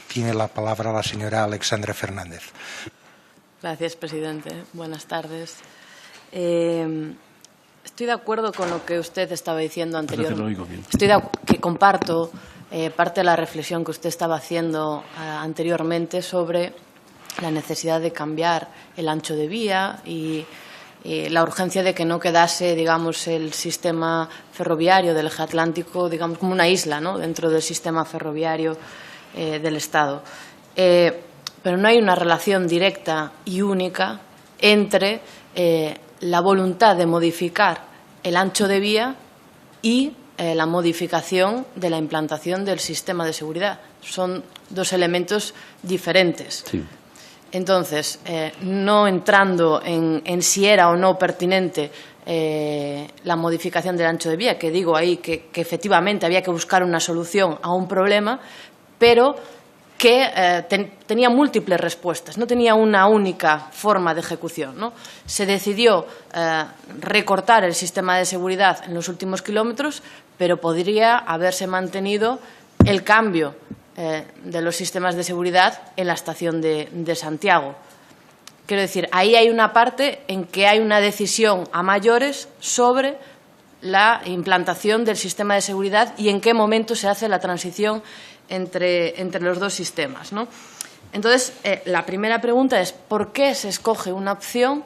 Tiene la palabra la señora Alexandra Fernández. Gracias, presidente. Buenas tardes. Estoy de acuerdo con lo que usted estaba diciendo anteriormente. Que comparto parte de la reflexión que usted estaba haciendo anteriormente sobre la necesidad de cambiar el ancho de vía y la urgencia de que no quedase, digamos, el sistema ferroviario del eje atlántico, digamos, como una isla, ¿no?, dentro del sistema ferroviario del Estado. Pero no hay una relación directa y única entre la voluntad de modificar el ancho de vía y la modificación de la implantación del sistema de seguridad. Son dos elementos diferentes. Sí. Entonces, no entrando en si era o no pertinente la modificación del ancho de vía, que digo ahí que efectivamente había que buscar una solución a un problema, pero que tenía múltiples respuestas, no tenía una única forma de ejecución, ¿no? Se decidió recortar el sistema de seguridad en los últimos kilómetros, pero podría haberse mantenido el cambio de los sistemas de seguridad en la estación de Santiago. Quiero decir, ahí hay una parte en que hay una decisión a mayores sobre la implantación del sistema de seguridad y en qué momento se hace la transición entre los dos sistemas, ¿no? Entonces, la primera pregunta es ¿por qué se escoge una opción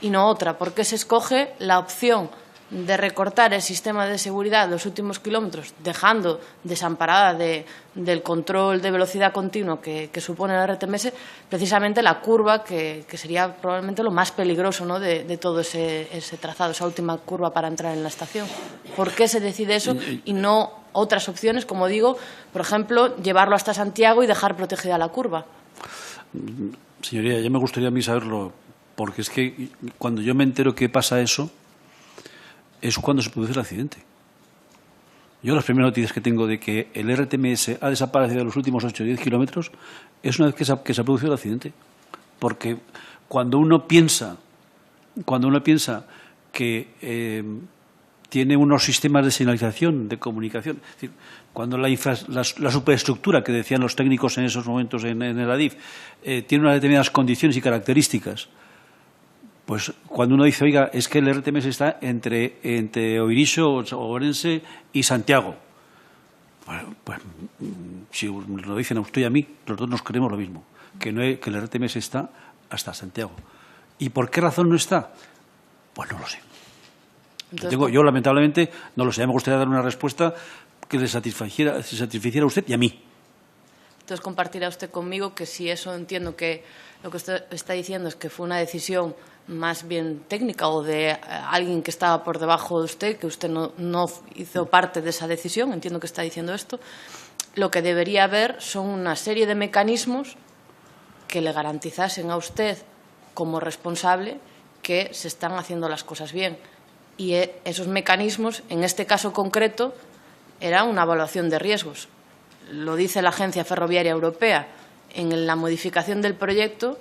y no otra? ¿Por qué se escoge la opción de recortar el sistema de seguridad los últimos kilómetros, dejando desamparada del control de velocidad continuo que supone el RTMS, precisamente la curva que sería probablemente lo más peligroso, ¿no?, de todo ese trazado, esa última curva para entrar en la estación? ¿Por qué se decide eso y no otras opciones, como digo, por ejemplo, llevarlo hasta Santiago y dejar protegida la curva? Señoría, ya me gustaría a mí saberlo, porque es que cuando yo me entero que pasa eso, es cuando se produce el accidente. Yo las primeras noticias que tengo de que el RTMS ha desaparecido de los últimos 8 o 10 kilómetros es una vez que se ha producido el accidente. Porque cuando uno piensa que tiene unos sistemas de señalización, de comunicación, es decir, cuando la superestructura que decían los técnicos en esos momentos en el ADIF tiene unas determinadas condiciones y características, pues cuando uno dice, oiga, es que el RTMS está entre Oiriso, Ourense y Santiago. Bueno, pues si lo dicen a usted y a mí, los dos nos creemos lo mismo, que el RTMS está hasta Santiago. ¿Y por qué razón no está? Pues no lo sé. Entonces, yo lamentablemente no lo sé. Me gustaría dar una respuesta que le satisficiera a usted y a mí. Entonces compartirá usted conmigo que si eso entiendo que lo que usted está diciendo es que fue una decisión más bien técnica o de alguien que estaba por debajo de usted, que usted no hizo parte de esa decisión, entiendo que está diciendo esto, lo que debería haber son una serie de mecanismos que le garantizasen a usted como responsable que se están haciendo las cosas bien. Y esos mecanismos, en este caso concreto, eran una evaluación de riesgos. Lo dice la Agencia Ferroviaria Europea. En la modificación del proyecto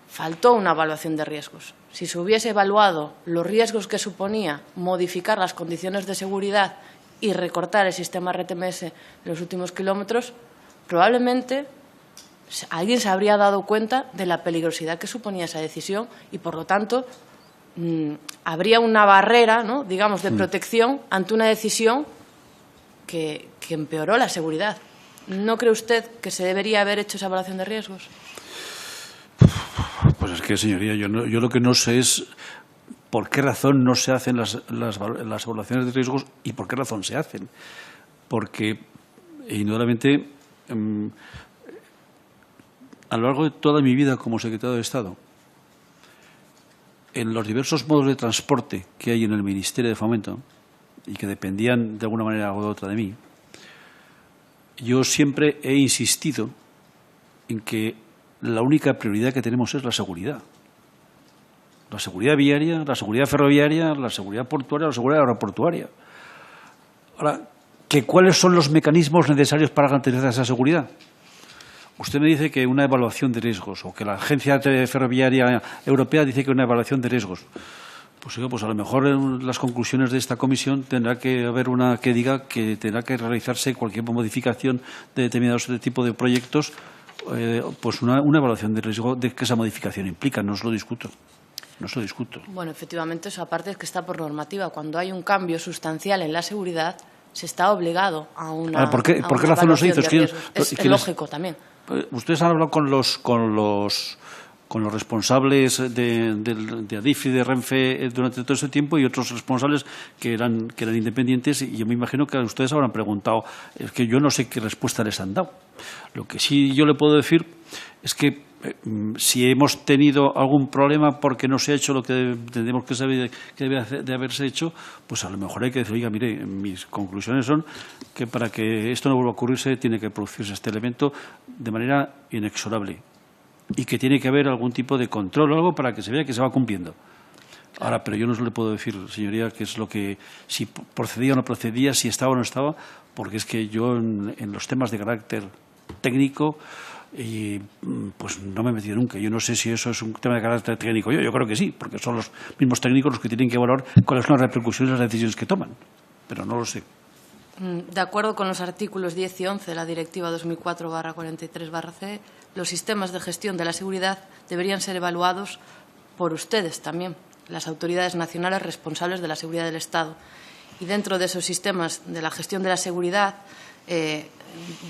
faltó una evaluación de riesgos. Si se hubiese evaluado los riesgos que suponía modificar las condiciones de seguridad y recortar el sistema RTMS en los últimos kilómetros, probablemente alguien se habría dado cuenta de la peligrosidad que suponía esa decisión y, por lo tanto, habría una barrera, ¿no?, digamos, de protección ante una decisión que empeoró la seguridad. ¿No cree usted que se debería haber hecho esa evaluación de riesgos? Pues es que, señoría, yo lo que no sé es por qué razón no se hacen las evaluaciones de riesgos y por qué razón se hacen. Porque, indudablemente, a lo largo de toda mi vida como secretario de Estado, en los diversos modos de transporte que hay en el Ministerio de Fomento y que dependían de alguna manera o de otra de mí, yo siempre he insistido en que la única prioridad que tenemos es la seguridad. La seguridad viaria, la seguridad ferroviaria, la seguridad portuaria, la seguridad aeroportuaria. Ahora, ¿cuáles son los mecanismos necesarios para garantizar esa seguridad? Usted me dice que una evaluación de riesgos o que la Agencia Ferroviaria Europea dice que una evaluación de riesgos. Pues a lo mejor en las conclusiones de esta comisión tendrá que haber una que diga que tendrá que realizarse cualquier modificación de determinados tipo de proyectos, pues una evaluación de riesgo de que esa modificación implica. No os lo discuto. No se lo discuto. Bueno, efectivamente, eso aparte es que está por normativa. Cuando hay un cambio sustancial en la seguridad, se está obligado a una ¿Por qué razón no se hizo? Es lógico también. Ustedes han hablado con los responsables de Adif y de Renfe durante todo ese tiempo y otros responsables que eran independientes, y yo me imagino que ustedes habrán preguntado. Es que yo no sé qué respuesta les han dado. Lo que sí yo le puedo decir es que si hemos tenido algún problema porque no se ha hecho lo que entendemos que debe de haberse hecho, pues a lo mejor hay que decir, oiga, mire, mis conclusiones son que para que esto no vuelva a ocurrirse tiene que producirse este elemento de manera inexorable y que tiene que haber algún tipo de control o algo para que se vea que se va cumpliendo. Ahora, pero yo no le puedo decir, señoría, qué es lo que, si procedía o no procedía, si estaba o no estaba, porque es que yo en los temas de carácter técnico pues no me he metido nunca. Yo no sé si eso es un tema de carácter técnico. Yo creo que sí, porque son los mismos técnicos los que tienen que evaluar cuáles son las repercusiones de las decisiones que toman. Pero no lo sé. De acuerdo con los artículos 10 y 11 de la Directiva 2004/43/CE, los sistemas de gestión de la seguridad deberían ser evaluados por ustedes también, las autoridades nacionales responsables de la seguridad del Estado. Y dentro de esos sistemas de la gestión de la seguridad,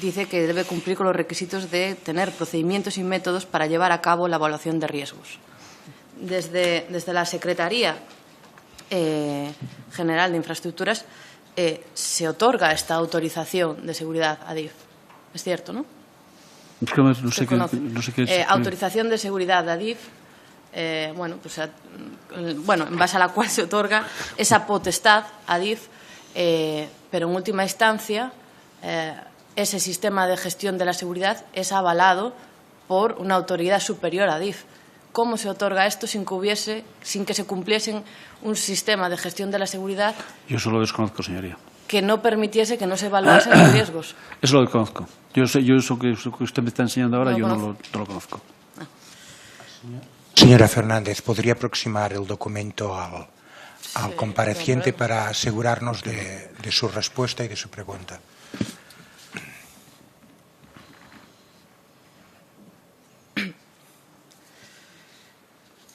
dice que debe cumplir con los requisitos de tener procedimientos y métodos para llevar a cabo la evaluación de riesgos. Desde la Secretaría General de Infraestructuras se otorga esta autorización de seguridad a Adif. Es cierto, ¿no? Es que no sé qué es. Autorización de seguridad de Adif, en base a la cual se otorga esa potestad a Adif, pero en última instancia ese sistema de gestión de la seguridad es avalado por una autoridad superior a Adif. ¿Cómo se otorga esto sin que se cumpliese un sistema de gestión de la seguridad? Yo eso lo desconozco, señoría. Que no permitiese que no se evaluasen los riesgos. Eso lo desconozco. Yo eso que usted me está enseñando ahora, yo no lo conozco. Señora Fernández, ¿podría aproximar el documento al compareciente para asegurarnos de su respuesta y de su pregunta?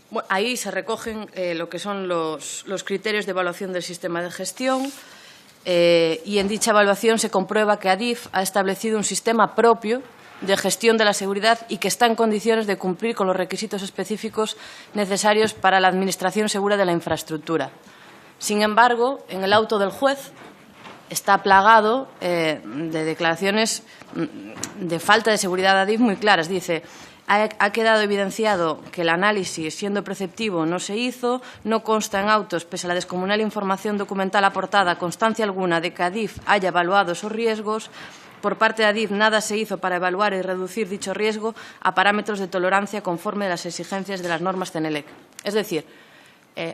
Bueno, ahí se recogen lo que son los criterios de evaluación del sistema de gestión y en dicha evaluación se comprueba que Adif ha establecido un sistema propio de gestión de la seguridad y que está en condiciones de cumplir con los requisitos específicos necesarios para la administración segura de la infraestructura. Sin embargo, en el auto del juez está plagado de declaraciones de falta de seguridad de Adif muy claras. Dice: ha quedado evidenciado que el análisis, siendo preceptivo, no se hizo, no consta en autos, pese a la descomunal información documental aportada, constancia alguna de que Adif haya evaluado esos riesgos. Por parte de Adif nada se hizo para evaluar y reducir dicho riesgo a parámetros de tolerancia conforme a las exigencias de las normas CENELEC. Es decir,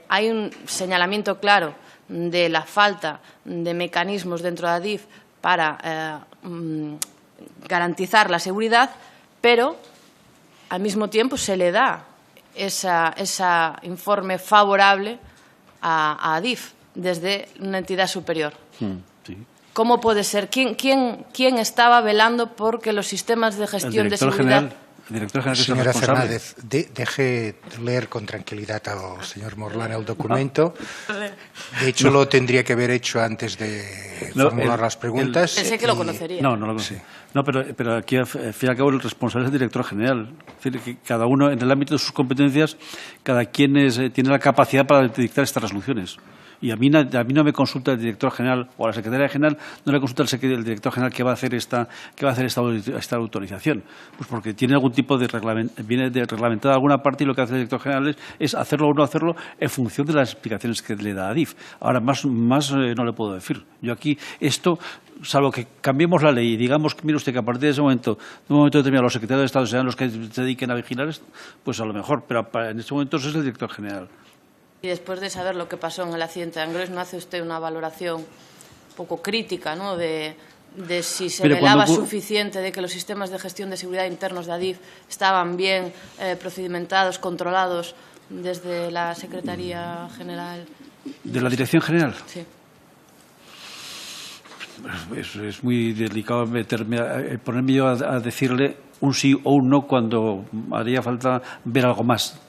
hay un señalamiento claro de la falta de mecanismos dentro de Adif para garantizar la seguridad, pero al mismo tiempo se le da ese informe favorable a Adif desde una entidad superior. Sí. ¿Cómo puede ser? ¿Quién estaba velando por que los sistemas de gestión de seguridad? El director general, señora Fernández, deje leer con tranquilidad al señor Morlán el documento. De hecho, lo tendría que haber hecho antes de formular las preguntas. Pensé que lo conocería. No lo conocía. No, pero aquí, al fin y al cabo, el responsable es el director general. Es decir, que cada uno, en el ámbito de sus competencias, cada quien tiene la capacidad para dictar estas resoluciones. Y a mí no me consulta el director general o la secretaria general, no le consulta el director general que va a hacer esta autorización. Pues porque tiene algún tipo de viene reglamentada alguna parte, y lo que hace el director general es hacerlo o no hacerlo en función de las explicaciones que le da Adif. Ahora, más no le puedo decir. Yo aquí, salvo que cambiemos la ley y digamos que, mire usted, que a partir de un momento determinado los secretarios de Estado serán los que se dediquen a vigilar esto, pues a lo mejor, pero en este momento eso es el director general. Y después de saber lo que pasó en el accidente de Angrois, ¿no hace usted una valoración un poco crítica, ¿no?, de si se velaba suficiente, de que los sistemas de gestión de seguridad internos de Adif estaban bien procedimentados, controlados, desde la Secretaría General. ¿De la Dirección General? Sí. Es muy delicado ponerme yo a decirle un sí o un no cuando haría falta ver algo más,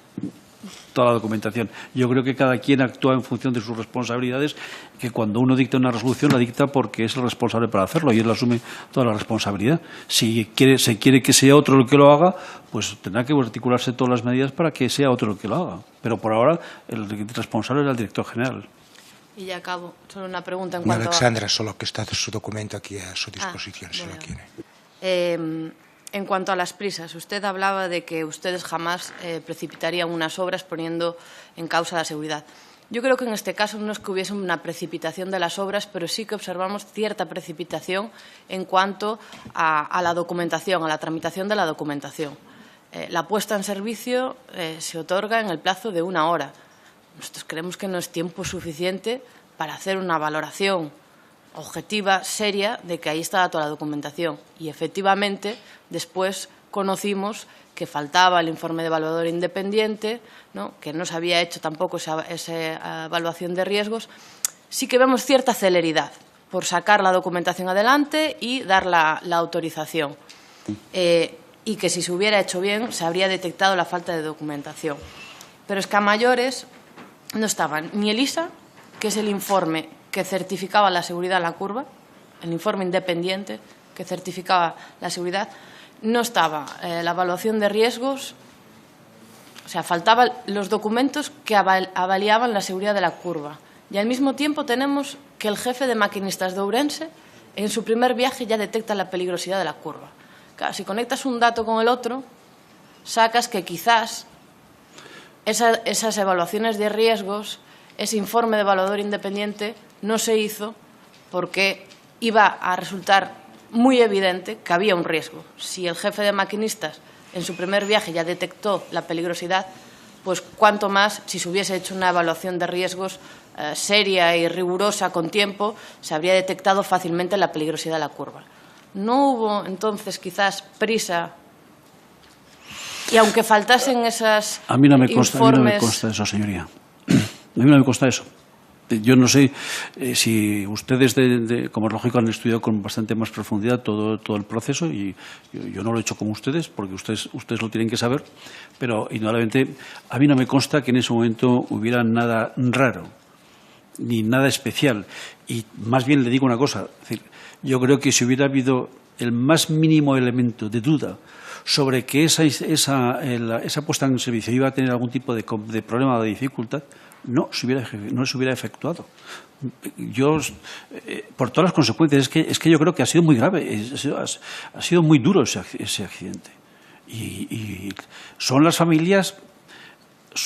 toda la documentación. Yo creo que cada quien actúa en función de sus responsabilidades, que cuando uno dicta una resolución la dicta porque es el responsable para hacerlo y él asume toda la responsabilidad. Si se quiere que sea otro el que lo haga, pues tendrá que articularse todas las medidas para que sea otro el que lo haga. Pero por ahora el responsable es el director general. Y ya acabo. Solo una pregunta en cuanto Alexandra, solo que está su documento aquí a su disposición, si lo quiere. En cuanto a las prisas, usted hablaba de que ustedes jamás precipitarían unas obras poniendo en causa la seguridad. Yo creo que en este caso no es que hubiese una precipitación de las obras, pero sí que observamos cierta precipitación en cuanto a la documentación, a la tramitación de la documentación. La puesta en servicio se otorga en el plazo de 1 hora. Nosotros creemos que no es tiempo suficiente para hacer una valoración objetiva, seria, de que ahí estaba toda la documentación. Y efectivamente, después conocimos que faltaba el informe de evaluador independiente, ¿no?, que no se había hecho tampoco esa evaluación de riesgos. Sí que vemos cierta celeridad por sacar la documentación adelante y dar la autorización. Y que si se hubiera hecho bien, se habría detectado la falta de documentación. Pero es que a mayores no estaban ni el ISA, que es el informe que certificaba la seguridad en la curva, el informe independiente que certificaba la seguridad, no estaba la evaluación de riesgos, o sea, faltaban los documentos que avaliaban la seguridad de la curva. Y al mismo tiempo tenemos que el jefe de maquinistas de Ourense, en su primer viaje, ya detecta la peligrosidad de la curva. Claro, si conectas un dato con el otro, sacas que quizás esas evaluaciones de riesgos, ese informe de evaluador independiente, no se hizo porque iba a resultar muy evidente que había un riesgo. Si el jefe de maquinistas en su primer viaje ya detectó la peligrosidad, pues cuanto más si se hubiese hecho una evaluación de riesgos seria y rigurosa con tiempo, se habría detectado fácilmente la peligrosidad de la curva. No hubo entonces quizás prisa, y aunque faltasen esas A mí no me consta eso, señoría. A mí no me consta eso. Yo no sé si ustedes, como es lógico, han estudiado con bastante más profundidad todo el proceso, y yo no lo he hecho como ustedes, porque ustedes lo tienen que saber, pero indudablemente a mí no me consta que en ese momento hubiera nada raro, ni nada especial. Y más bien le digo una cosa, es decir, yo creo que si hubiera habido el más mínimo elemento de duda sobre que esa puesta en servicio iba a tener algún tipo de problema o de dificultad, no se hubiera efectuado. Yo, por todas las consecuencias, es que yo creo que ha sido muy grave, ha sido muy duro ese accidente. Y son las familias,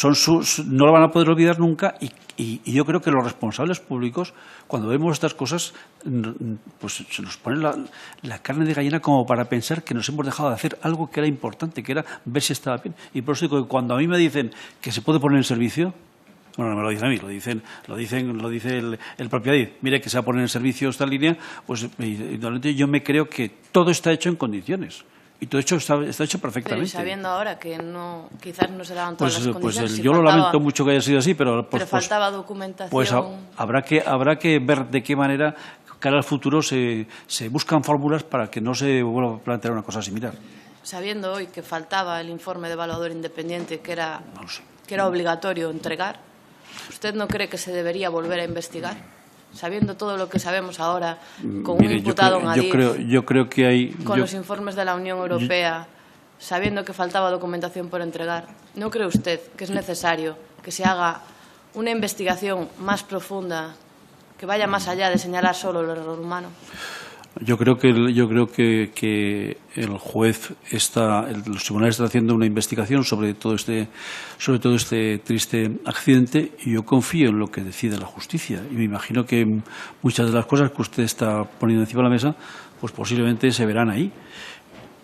no lo van a poder olvidar nunca, y yo creo que los responsables públicos, cuando vemos estas cosas, pues se nos pone la carne de gallina como para pensar que nos hemos dejado de hacer algo que era importante, que era ver si estaba bien. Y por eso digo que cuando a mí me dicen que se puede poner en servicio, bueno, no me lo dicen a mí, lo dice el propio ADIF. Mire que se va a poner en servicio esta línea, pues yo me creo que todo está hecho en condiciones. Y todo está hecho perfectamente. Pero sabiendo ahora que quizás no se daban todas las condiciones. Pues yo lo lamento mucho que haya sido así, pero faltaba documentación. Pues habrá que ver de qué manera, cara al futuro, se buscan fórmulas para que no se vuelva a plantear una cosa similar. Sabiendo hoy que faltaba el informe de evaluador independiente, que era obligatorio entregar, ¿usted no cree que se debería volver a investigar? Sabiendo todo lo que sabemos ahora, con un imputado en Adif, yo creo que hay... con los informes de la Unión Europea, sabiendo que faltaba documentación por entregar, ¿no cree usted que es necesario que se haga una investigación más profunda, que vaya más allá de señalar solo el error humano? Yo creo que el juez los tribunales están haciendo una investigación sobre todo este triste accidente, y yo confío en lo que decide la justicia, y me imagino que muchas de las cosas que usted está poniendo encima de la mesa pues posiblemente se verán ahí.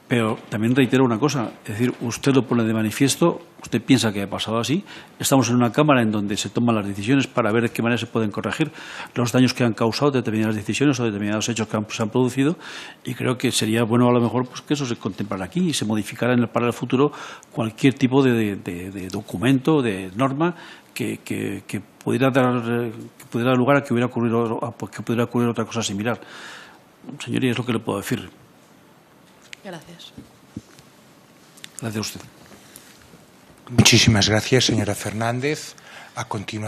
Pero también reitero una cosa, es decir, usted lo pone de manifiesto, usted piensa que ha pasado así, estamos en una Cámara en donde se toman las decisiones para ver de qué manera se pueden corregir los daños que han causado determinadas decisiones o determinados hechos que se han producido, y creo que sería bueno a lo mejor pues, que eso se contemplara aquí y se modificara para el futuro cualquier tipo de documento, de norma que pudiera dar lugar a que pudiera ocurrir otra cosa similar. Señoría, es lo que le puedo decir. Gracias. Gracias a usted. Muchísimas gracias, señora Fernández. A continuación.